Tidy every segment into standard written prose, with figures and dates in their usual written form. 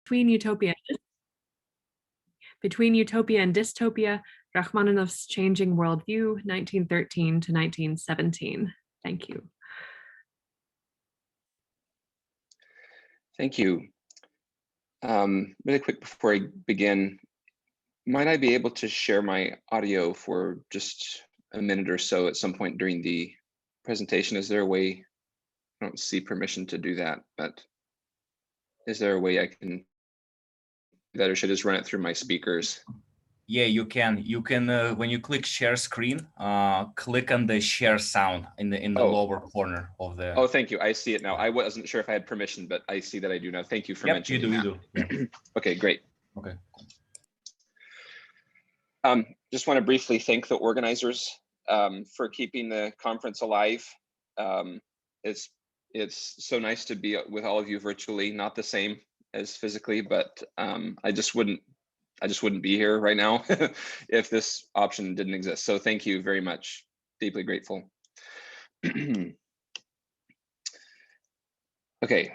Between Utopia and Dystopia, Rachmaninoff's Changing Worldview, 1913 to 1917. Thank you. Thank you. Really quick before I begin, might I be able to share my audio for just a minute or so at some point during the presentation? Is there a way? I don't see permission to do that, but is there a way I can do that, or should I just run it through my speakers? Yeah, you can. You can when you click share screen, click on the share sound in the lower corner of the. Oh, thank you. I see it now. I wasn't sure if I had permission, but I see that I do now. Thank you for mentioning that. You do. Yeah. Okay, great. Okay. Just want to briefly thank the organizers for keeping the conference alive. It's so nice to be with all of you virtually, not the same as physically, but I just wouldn't be here right now if this option didn't exist. So thank you very much. Deeply grateful. Okay.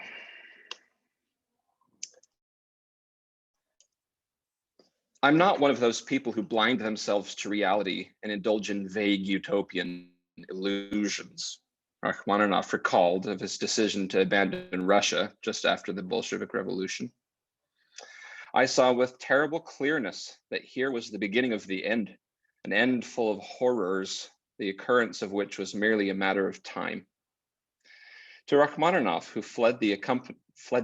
I'm not one of those people who blind themselves to reality and indulge in vague utopian illusions. Rachmaninoff recalled of his decision to abandon Russia just after the Bolshevik Revolution. I saw with terrible clearness that here was the beginning of the end, an end full of horrors, the occurrence of which was merely a matter of time. To Rachmaninoff, who fled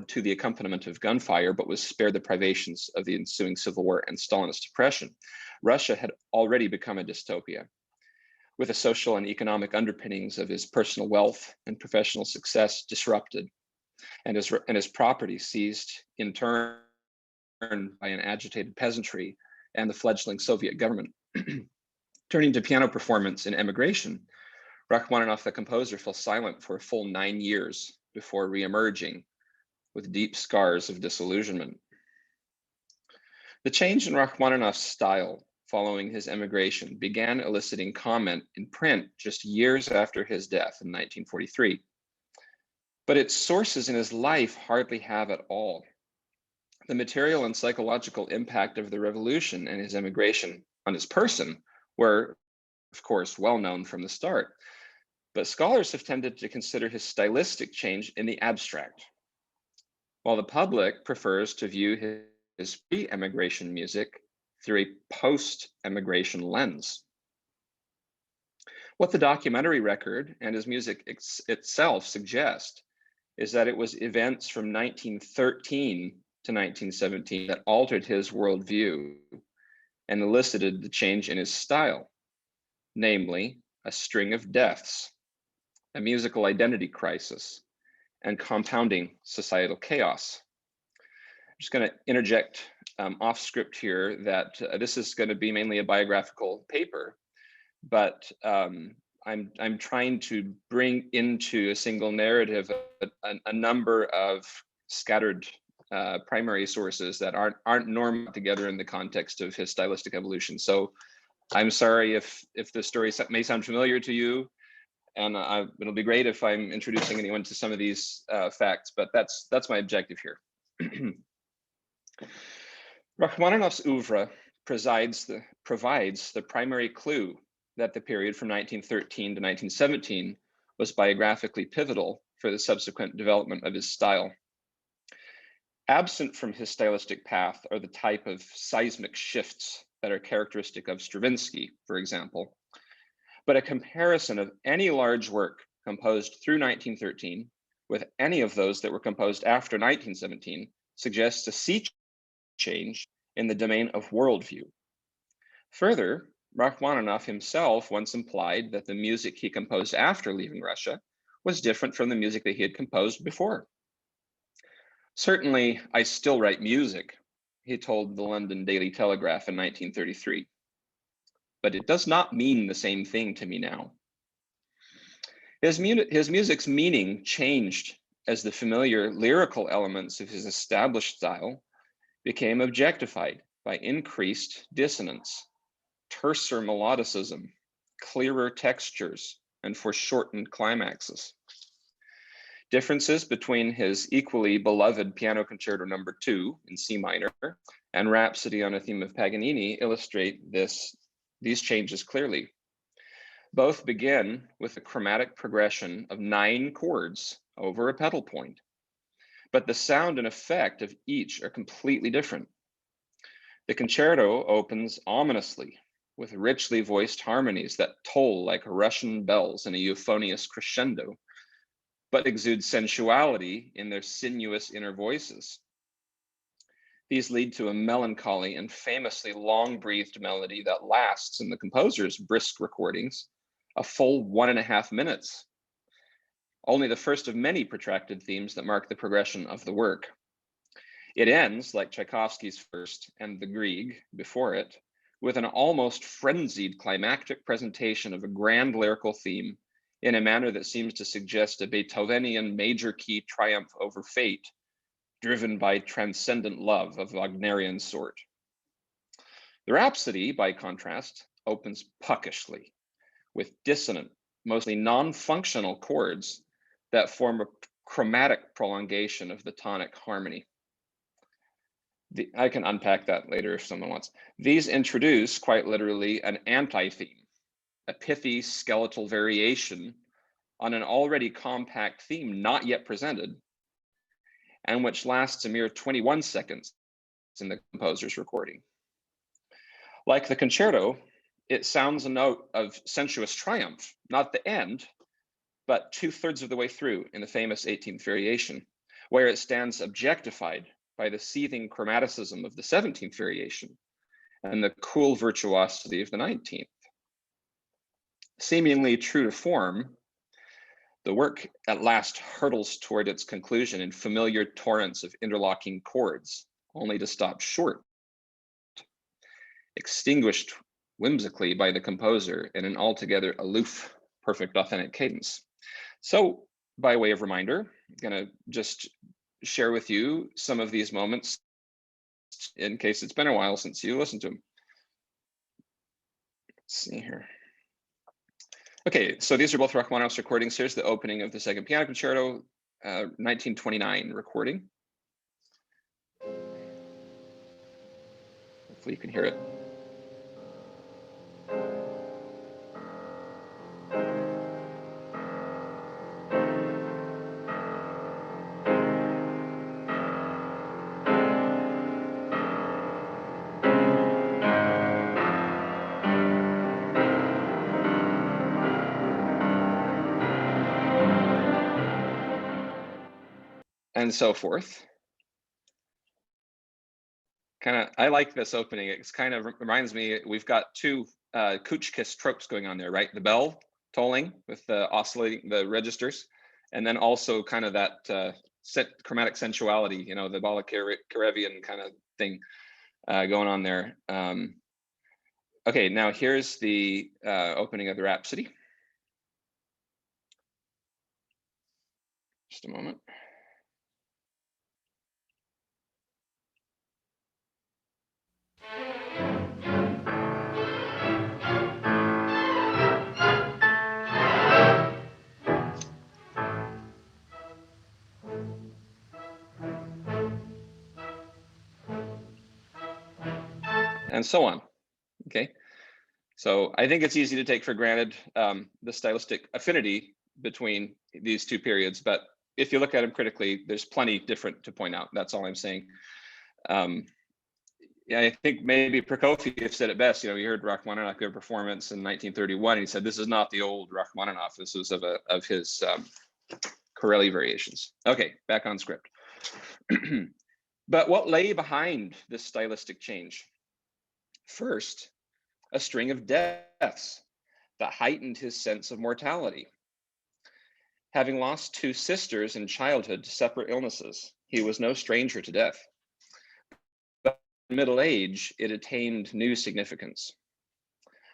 to the accompaniment of gunfire, but was spared the privations of the ensuing civil war and Stalinist oppression, Russia had already become a dystopia. With the social and economic underpinnings of his personal wealth and professional success disrupted, and his property seized in turn by an agitated peasantry and the fledgling Soviet government. Turning to piano performance in emigration, Rachmaninoff, the composer, fell silent for a full 9 years before re-emerging with deep scars of disillusionment. The change in Rachmaninoff's style following his emigration began eliciting comment in print just years after his death in 1943. But its sources in his life hardly have at all. The material and psychological impact of the revolution and his emigration on his person were, of course, well known from the start. But scholars have tended to consider his stylistic change in the abstract, while the public prefers to view his pre-emigration music through a post-emigration lens. What the documentary record and his music itself suggest is that it was events from 1913 to 1917 that altered his worldview and elicited the change in his style, namely a string of deaths, a musical identity crisis, and compounding societal chaos. I'm just going to interject off script here that this is going to be mainly a biographical paper, but I'm trying to bring into a single narrative a number of scattered primary sources that aren't normed together in the context of his stylistic evolution. So I'm sorry if the story may sound familiar to you, and it'll be great if I'm introducing anyone to some of these facts, but that's my objective here. Rachmaninoff's oeuvre provides the primary clue that the period from 1913 to 1917 was biographically pivotal for the subsequent development of his style. Absent from his stylistic path are the type of seismic shifts that are characteristic of Stravinsky, for example. But a comparison of any large work composed through 1913 with any of those that were composed after 1917 suggests a sea change in the domain of worldview. Further, Rachmaninoff himself once implied that the music he composed after leaving Russia was different from the music that he had composed before. Certainly, I still write music, he told the London Daily Telegraph in 1933. But it does not mean the same thing to me now. His music's meaning changed as the familiar lyrical elements of his established style became objectified by increased dissonance, terser melodicism, clearer textures, and foreshortened climaxes. Differences between his equally beloved Piano Concerto No. 2 in C minor and Rhapsody on a Theme of Paganini illustrate these changes clearly. Both begin with a chromatic progression of 9 chords over a pedal point, but the sound and effect of each are completely different. The concerto opens ominously with richly voiced harmonies that toll like Russian bells in a euphonious crescendo, but exude sensuality in their sinuous inner voices. These lead to a melancholy and famously long-breathed melody that lasts, in the composer's brisk recordings, a full 1.5 minutes. Only the first of many protracted themes that mark the progression of the work. It ends, like Tchaikovsky's first and the Grieg before it, with an almost frenzied climactic presentation of a grand lyrical theme in a manner that seems to suggest a Beethovenian major key triumph over fate, driven by transcendent love of Wagnerian sort. The Rhapsody, by contrast, opens puckishly, with dissonant, mostly non-functional chords that form a chromatic prolongation of the tonic harmony. I can unpack that later if someone wants. These introduce, quite literally, an anti-theme, a pithy skeletal variation on an already compact theme not yet presented, and which lasts a mere 21 seconds in the composer's recording. Like the concerto, it sounds a note of sensuous triumph, not the end, but 2/3 of the way through in the famous 18th variation, where it stands objectified by the seething chromaticism of the 17th variation and the cool virtuosity of the 19th. Seemingly true to form, the work at last hurtles toward its conclusion in familiar torrents of interlocking chords, only to stop short, extinguished whimsically by the composer in an altogether aloof, perfect authentic cadence. So, by way of reminder, I'm gonna just share with you some of these moments in case it's been a while since you listened to them. Let's see here. Okay, so these are both Rachmaninoff's recordings. Here's the opening of the second piano concerto, 1929 recording. Hopefully you can hear it. And so forth. I like this opening. It's kind of reminds me, we've got two Kuchkis tropes going on there, right? The bell tolling with the oscillating, the registers, and then also kind of that chromatic sensuality, you know, the Balakarevian kind of thing going on there. Okay, now here's the opening of the Rhapsody. Just a moment. And so on. Okay, so I think it's easy to take for granted the stylistic affinity between these two periods, but if you look at them critically, there's plenty different to point out. That's all I'm saying. Yeah, I think maybe Prokofiev said it best. You know, you heard Rachmaninoff give a performance in 1931, and he said, "This is not the old Rachmaninoff. This is of his Corelli variations." Okay, back on script. But what lay behind this stylistic change? First, a string of deaths that heightened his sense of mortality. Having lost 2 sisters in childhood to separate illnesses, he was no stranger to death. But in middle age, it attained new significance.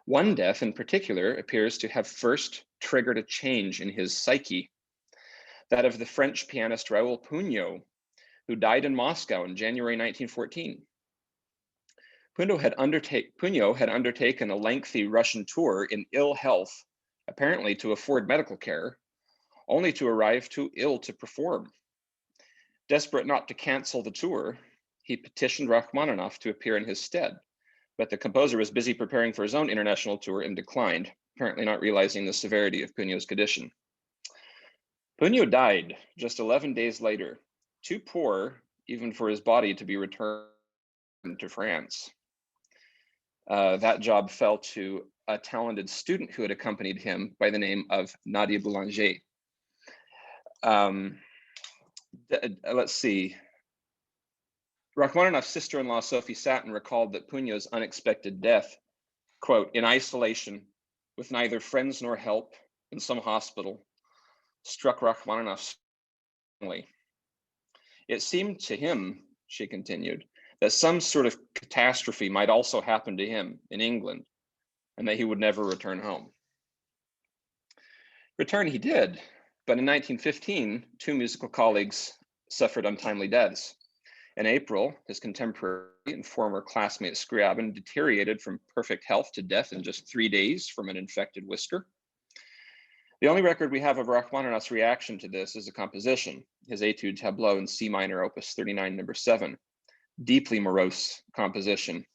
One death in particular appears to have first triggered a change in his psyche, that of the French pianist Raoul Pugnot, who died in Moscow in January 1914. Pugnot had undertaken a lengthy Russian tour in ill health, apparently to afford medical care, only to arrive too ill to perform. Desperate not to cancel the tour, he petitioned Rachmaninoff to appear in his stead, but the composer was busy preparing for his own international tour and declined, apparently not realizing the severity of Puño's condition. Puño died just 11 days later, too poor even for his body to be returned to France. That job fell to a talented student who had accompanied him by the name of Nadia Boulanger. Let's see. Rachmaninoff's sister-in-law, Sophie Satin, recalled that Puño's unexpected death, quote, in isolation, with neither friends nor help, in some hospital, struck Rachmaninoff strongly. It seemed to him, she continued, that some sort of catastrophe might also happen to him in England, and that he would never return home. Return he did, but in 1915, two musical colleagues suffered untimely deaths. In April, his contemporary and former classmate Scriabin deteriorated from perfect health to death in just 3 days from an infected whisker. The only record we have of Rachmaninoff's reaction to this is a composition, his Etude Tableau in C minor, opus 39, number 7, deeply morose composition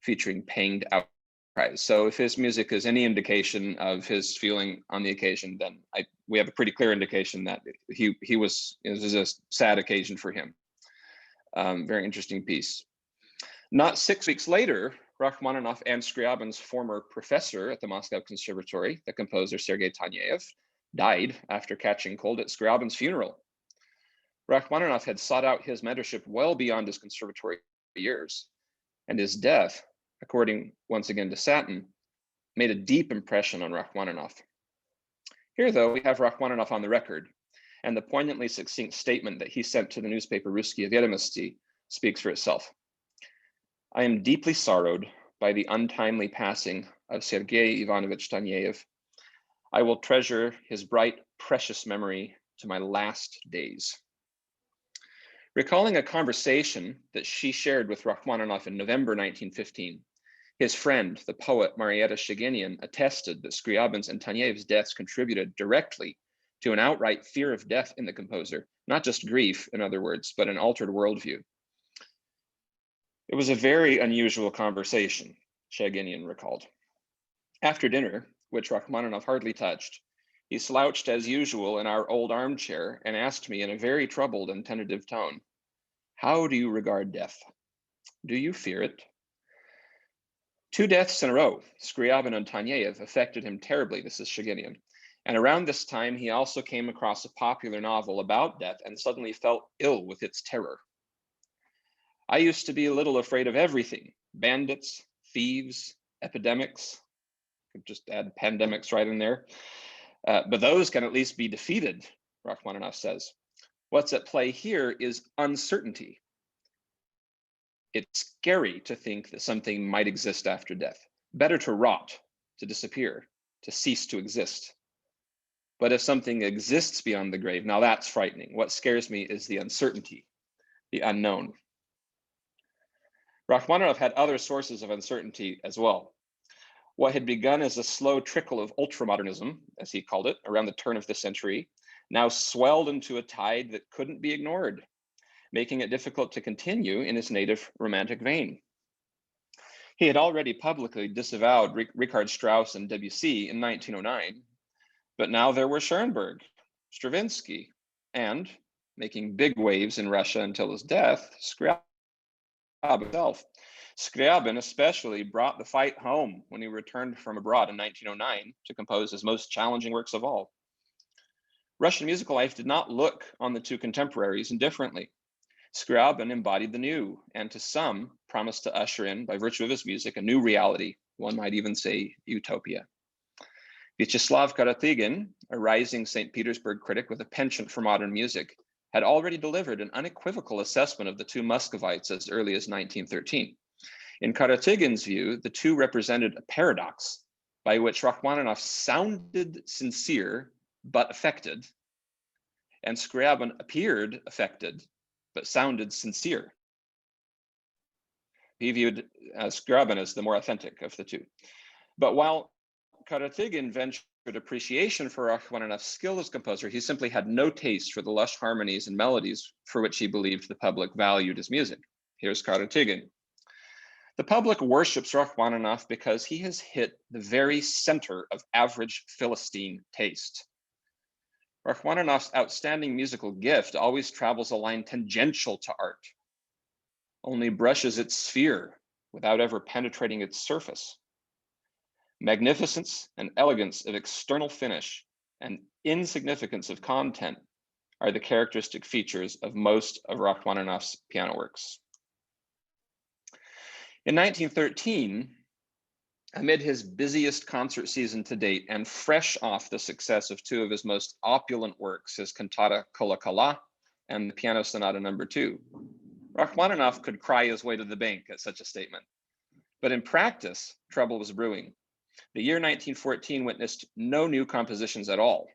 featuring pained outcries. So if his music is any indication of his feeling on the occasion, then we have a pretty clear indication that it was a sad occasion for him. Very interesting piece. Not 6 weeks later, Rachmaninoff and Scriabin's former professor at the Moscow Conservatory, the composer Sergei Taneyev, died after catching cold at Scriabin's funeral. Rachmaninoff had sought out his mentorship well beyond his conservatory years, and his death, according once again to Satin, made a deep impression on Rachmaninoff. Here, though, we have Rachmaninoff on the record, and the poignantly succinct statement that he sent to the newspaper Ruskiye Vedomosti speaks for itself. I am deeply sorrowed by the untimely passing of Sergei Ivanovich Taneyev. I will treasure his bright, precious memory to my last days. Recalling a conversation that she shared with Rachmaninoff in November 1915, his friend, the poet Marietta Shaginian, attested that Scriabin's and Taneyev's deaths contributed directly to an outright fear of death in the composer, not just grief, in other words, but an altered worldview. It was a very unusual conversation, Shaginian recalled. After dinner, which Rachmaninoff hardly touched, he slouched as usual in our old armchair and asked me in a very troubled and tentative tone, how do you regard death? Do you fear it? 2 deaths in a row, Scriabin and Taneyev, affected him terribly, this is Shaginian. And around this time, he also came across a popular novel about death and suddenly felt ill with its terror. I used to be a little afraid of everything, bandits, thieves, epidemics, could just add pandemics right in there. But those can at least be defeated, Rachmaninoff says. What's at play here is uncertainty. It's scary to think that something might exist after death. Better to rot, to disappear, to cease to exist. But if something exists beyond the grave, now that's frightening. What scares me is the uncertainty, the unknown. Rachmaninoff had other sources of uncertainty as well. What had begun as a slow trickle of ultramodernism, as he called it, around the turn of the century, now swelled into a tide that couldn't be ignored, making it difficult to continue in his native romantic vein. He had already publicly disavowed Richard Strauss and Debussy in 1909, but now there were Schoenberg, Stravinsky, and, making big waves in Russia until his death, Scriabin himself. Scriabin especially brought the fight home when he returned from abroad in 1909 to compose his most challenging works of all. Russian musical life did not look on the two contemporaries indifferently. Scriabin embodied the new, and to some promised to usher in, by virtue of his music, a new reality, one might even say utopia. Vyacheslav Karategin, a rising St. Petersburg critic with a penchant for modern music, had already delivered an unequivocal assessment of the two Muscovites as early as 1913. In Karategin's view, the two represented a paradox by which Rachmaninoff sounded sincere but affected, and Scriabin appeared affected but sounded sincere. He viewed Scriabin as the more authentic of the two. But while Karategin ventured appreciation for Rachmaninoff's skill as a composer, he simply had no taste for the lush harmonies and melodies for which he believed the public valued his music. Here's Karatigin. The public worships Rachmaninoff because he has hit the very center of average Philistine taste. Rachmaninoff's outstanding musical gift always travels a line tangential to art, only brushes its sphere without ever penetrating its surface. Magnificence and elegance of external finish and insignificance of content are the characteristic features of most of Rachmaninoff's piano works. In 1913, amid his busiest concert season to date and fresh off the success of two of his most opulent works, his cantata Kolokala and the Piano Sonata No. 2, Rachmaninoff could cry his way to the bank at such a statement. But in practice, trouble was brewing. The year 1914 witnessed no new compositions at all,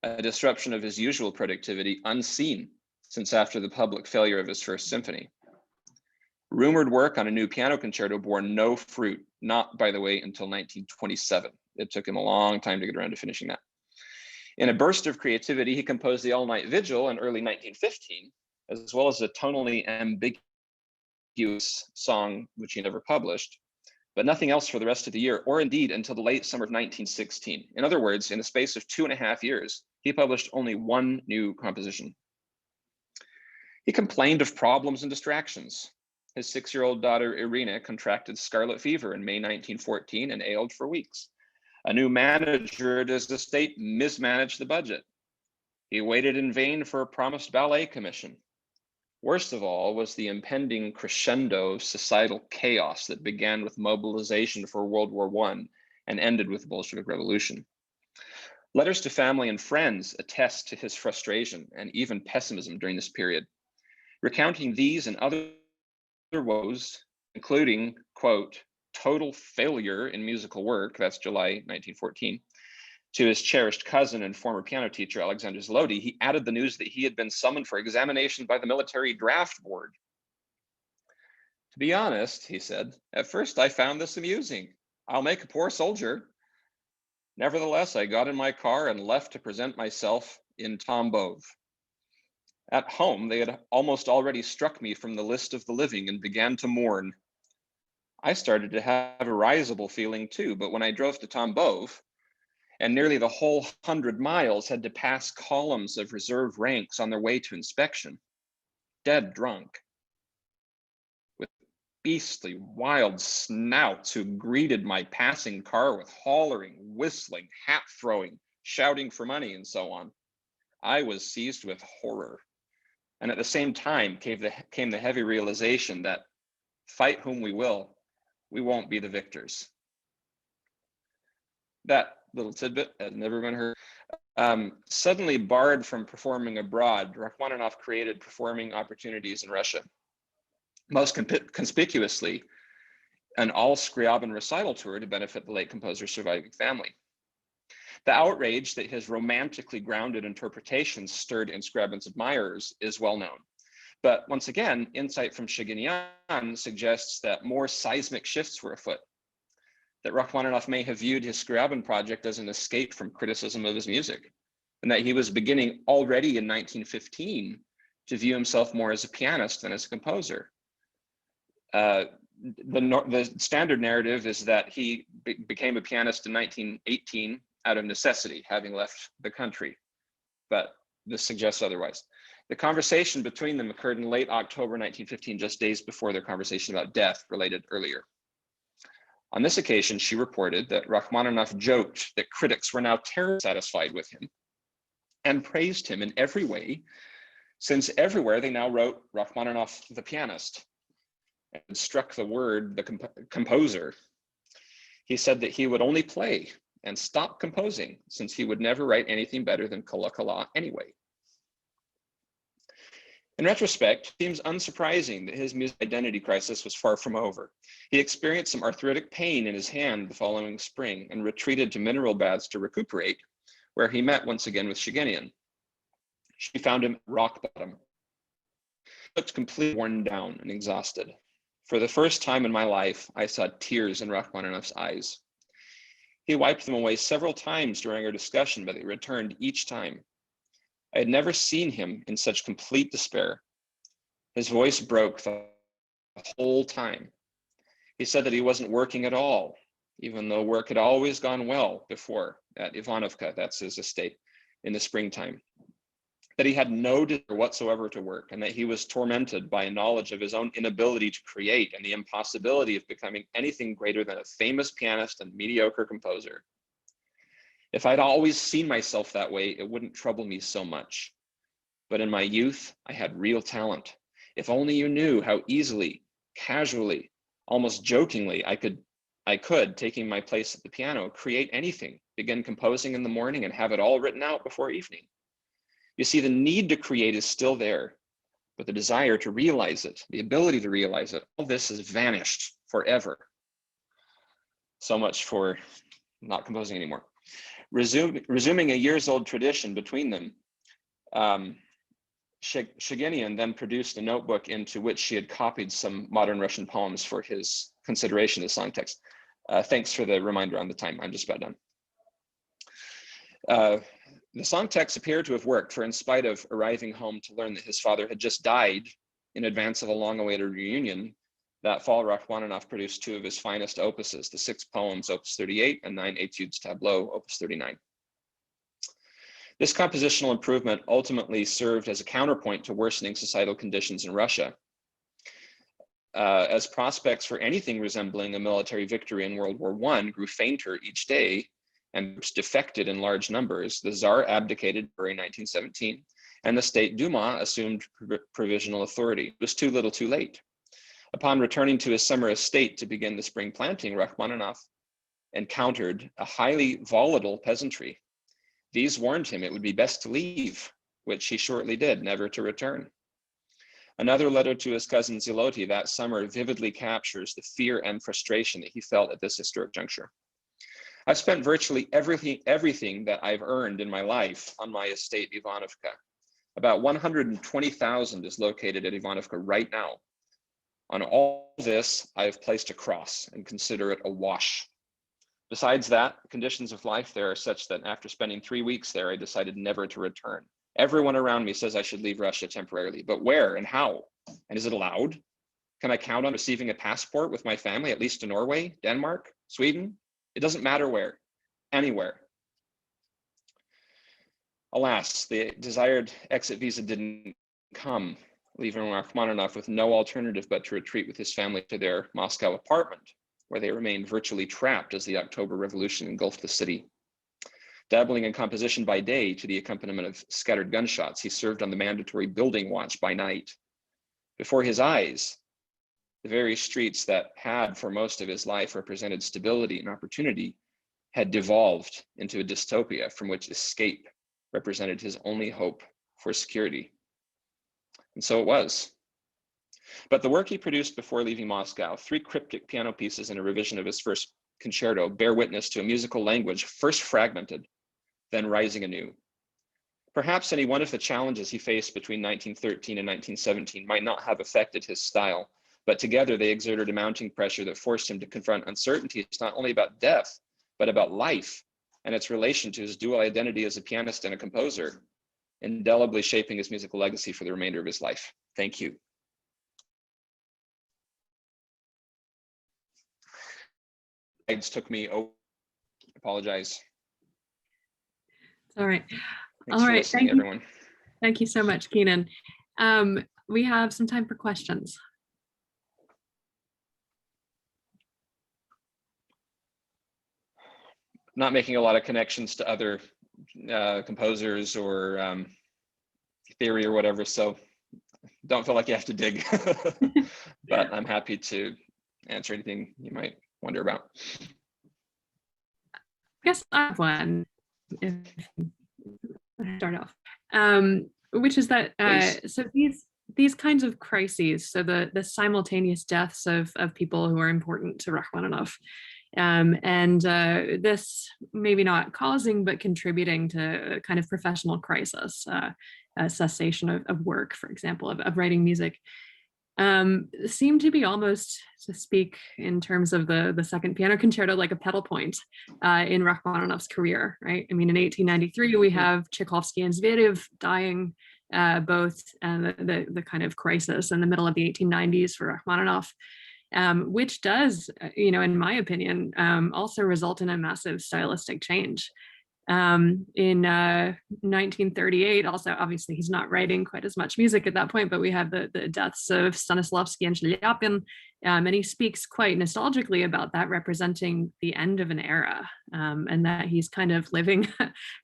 a disruption of his usual productivity unseen since after the public failure of his first symphony. Rumored work on a new piano concerto bore no fruit, not, by the way, until 1927. It took him a long time to get around to finishing that. In a burst of creativity, he composed the All-Night Vigil in early 1915, as well as a tonally ambiguous song, which he never published, but nothing else for the rest of the year, or indeed until the late summer of 1916. In other words, in the space of 2.5 years, he published only one new composition. He complained of problems and distractions. His 6-year-old daughter, Irina, contracted scarlet fever in May 1914 and ailed for weeks. A new manager at his estate mismanaged the budget. He waited in vain for a promised ballet commission. Worst of all was the impending crescendo of societal chaos that began with mobilization for World War I and ended with the Bolshevik Revolution. Letters to family and friends attest to his frustration and even pessimism during this period. Recounting these and other woes, including, quote, total failure in musical work, that's July 1914, to his cherished cousin and former piano teacher, Alexander Zlody, he added the news that he had been summoned for examination by the military draft board. To be honest, he said, at first I found this amusing. I'll make a poor soldier. Nevertheless, I got in my car and left to present myself in Tambov. At home, they had almost already struck me from the list of the living and began to mourn. I started to have a risible feeling too, but when I drove to Tambov, and nearly the whole 100 miles had to pass columns of reserve ranks on their way to inspection, dead drunk, with beastly, wild snouts who greeted my passing car with hollering, whistling, hat throwing, shouting for money, and so on. I was seized with horror. And at the same time came the heavy realization that fight whom we will, we won't be the victors. That little tidbit had never been heard. Suddenly barred from performing abroad, Rachmaninoff created performing opportunities in Russia. Most conspicuously, an all-Scriabin recital tour to benefit the late composer's surviving family. The outrage that his romantically grounded interpretations stirred in Scriabin's admirers is well known. But once again, insight from Shiginian suggests that more seismic shifts were afoot, that Rachmaninoff may have viewed his Scriabin project as an escape from criticism of his music, and that he was beginning already in 1915 to view himself more as a pianist than as a composer. The standard narrative is that he became a pianist in 1918 out of necessity, having left the country, but this suggests otherwise. The conversation between them occurred in late October 1915, just days before their conversation about death related earlier. On this occasion, she reported that Rachmaninoff joked that critics were now terribly satisfied with him and praised him in every way, since everywhere they now wrote Rachmaninoff the pianist and struck the word the composer. He said that he would only play and stop composing, since he would never write anything better than Kolokala anyway. In retrospect, it seems unsurprising that his music identity crisis was far from over. He experienced some arthritic pain in his hand the following spring and retreated to mineral baths to recuperate, where he met once again with Shiginian. She found him at rock bottom. He looked completely worn down and exhausted. For the first time in my life, I saw tears in Rachmaninoff's eyes. He wiped them away several times during our discussion, but they returned each time. I had never seen him in such complete despair. His voice broke the whole time. He said that he wasn't working at all, even though work had always gone well before at Ivanovka, that's his estate, in the springtime. That he had no desire whatsoever to work, and that he was tormented by a knowledge of his own inability to create and the impossibility of becoming anything greater than a famous pianist and mediocre composer. If I'd always seen myself that way, it wouldn't trouble me so much. But in my youth, I had real talent. If only you knew how easily, casually, almost jokingly, I could, taking my place at the piano, create anything, begin composing in the morning and have it all written out before evening. You see, the need to create is still there, but the desire to realize it, the ability to realize it, all this has vanished forever. So much for not composing anymore. Resuming a years-old tradition between them, Shiginian then produced a notebook into which she had copied some modern Russian poems for his consideration as song text. Thanks for the reminder on the time. I'm just about done. The song texts appear to have worked, for in spite of arriving home to learn that his father had just died in advance of a long-awaited reunion, that fall Rachmaninoff produced two of his finest opuses, the 6 poems, opus 38, and 9 etudes tableau, opus 39. This compositional improvement ultimately served as a counterpoint to worsening societal conditions in Russia. As prospects for anything resembling a military victory in World War I grew fainter each day and defected in large numbers, the Tsar abdicated in 1917, and the State Duma assumed provisional authority. It was too little too late. Upon returning to his summer estate to begin the spring planting, Rachmaninoff encountered a highly volatile peasantry. These warned him it would be best to leave, which he shortly did, never to return. Another letter to his cousin Ziloti that summer vividly captures the fear and frustration that he felt at this historic juncture. I've spent virtually everything that I've earned in my life on my estate, Ivanovka. About 120,000 is located at Ivanovka right now. On all this, I have placed a cross and consider it a wash. Besides that, conditions of life there are such that after spending 3 weeks there, I decided never to return. Everyone around me says I should leave Russia temporarily, but where and how? And is it allowed? Can I count on receiving a passport with my family, at least to Norway, Denmark, Sweden? It doesn't matter where, anywhere. Alas, the desired exit visa didn't come, leaving Rachmaninoff with no alternative but to retreat with his family to their Moscow apartment, where they remained virtually trapped as the October Revolution engulfed the city. Dabbling in composition by day to the accompaniment of scattered gunshots, he served on the mandatory building watch by night. Before his eyes, the very streets that had for most of his life represented stability and opportunity had devolved into a dystopia from which escape represented his only hope for security. And so it was. But the work he produced before leaving Moscow, 3 cryptic piano pieces and a revision of his first concerto, bear witness to a musical language first fragmented, then rising anew. Perhaps any one of the challenges he faced between 1913 and 1917 might not have affected his style, but together they exerted a mounting pressure that forced him to confront uncertainties not only about death, but about life and its relation to his dual identity as a pianist and a composer, indelibly shaping his musical legacy for the remainder of his life. Thank you. It took me, apologize. All right. Thanks for listening, everyone. Thank you so much, Keenan. We have some time for questions. Not making a lot of connections to other composers or theory or whatever, so don't feel like you have to dig, but I'm happy to answer anything you might wonder about. I guess I have one, if I start off, which is that so these kinds of crises, so the simultaneous deaths of people who are important to Rachmaninoff, and this maybe not causing but contributing to a kind of professional crisis, a cessation of work, for example, of writing music. seem to be almost, to speak in terms of the second piano concerto, like a pedal point in Rachmaninoff's career, right? I mean, in 1893, we have Tchaikovsky and Zverev dying, both the kind of crisis in the middle of the 1890s for Rachmaninoff, which does, in my opinion, also result in a massive stylistic change. In 1938, also, obviously, he's not writing quite as much music at that point, but we have the deaths of Stanislavski and Shlyapin, and he speaks quite nostalgically about that representing the end of an era, and that he's kind of living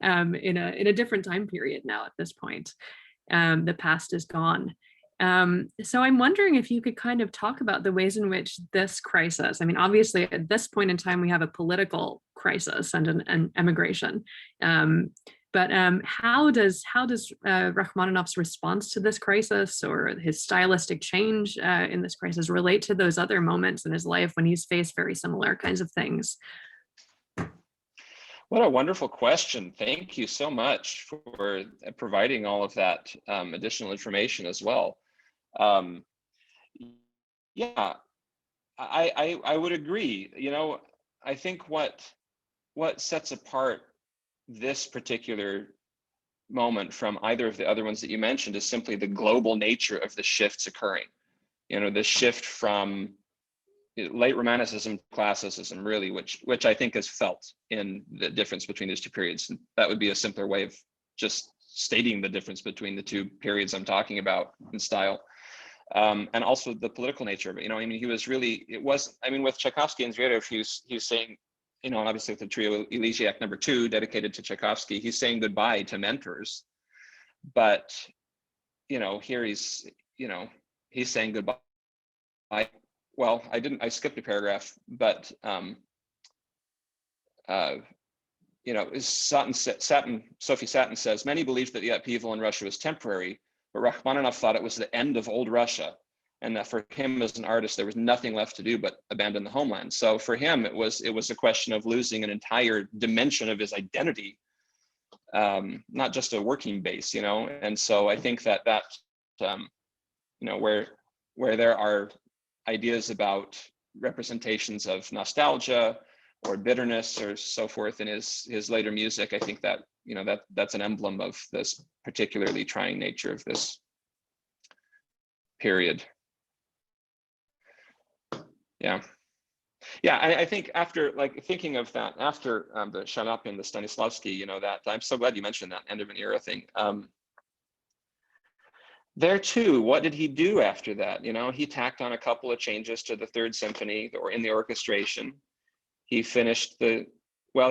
in a different time period now at this point. The past is gone. So I'm wondering if you could kind of talk about the ways in which this crisis, I mean, obviously at this point in time, we have a political crisis and an emigration. But how does Rachmaninoff's response to this crisis, or his stylistic change in this crisis, relate to those other moments in his life when he's faced very similar kinds of things? What a wonderful question. Thank you so much for providing all of that additional information as well. Yeah, I would agree. I think what sets apart this particular moment from either of the other ones that you mentioned is simply the global nature of the shifts occurring. The shift from late Romanticism, classicism, really, which I think is felt in the difference between these two periods. And that would be a simpler way of just stating the difference between the two periods I'm talking about in style. And also the political nature of it. He was really, with Tchaikovsky and Zverev, he's saying, obviously with the trio Elegiac No. 2 dedicated to Tchaikovsky, he's saying goodbye to mentors. But, here he's saying goodbye. Well, I skipped a paragraph, but, Sophie Satin says, many believed that the upheaval in Russia was temporary, but Rachmaninoff thought it was the end of old Russia, and that for him as an artist, there was nothing left to do but abandon the homeland. So for him, it was a question of losing an entire dimension of his identity, not just a working base, And so I think that where there are ideas about representations of nostalgia or bitterness or so forth in his later music, I think that that's an emblem of this particularly trying nature of this period. Yeah, I think after thinking of that, after the Shlyapin, the Stanislavski, that I'm so glad you mentioned that end of an era thing. There too, what did he do after that? He tacked on a couple of changes to the Third Symphony or in the orchestration. He finished he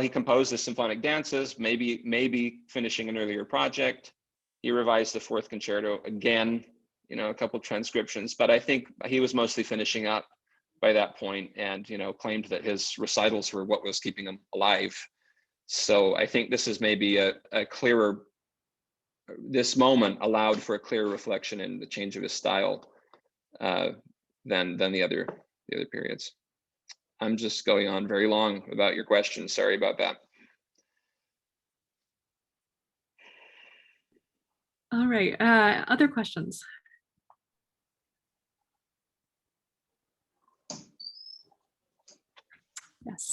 composed the symphonic dances, maybe finishing an earlier project. He revised the Fourth Concerto again, a couple of transcriptions, but I think he was mostly finishing up by that point, and claimed that his recitals were what was keeping him alive. So I think this is maybe a clearer, this moment allowed for a clearer reflection in the change of his style than the other periods. I'm just going on very long about your question. Sorry about that. All right, other questions? Yes.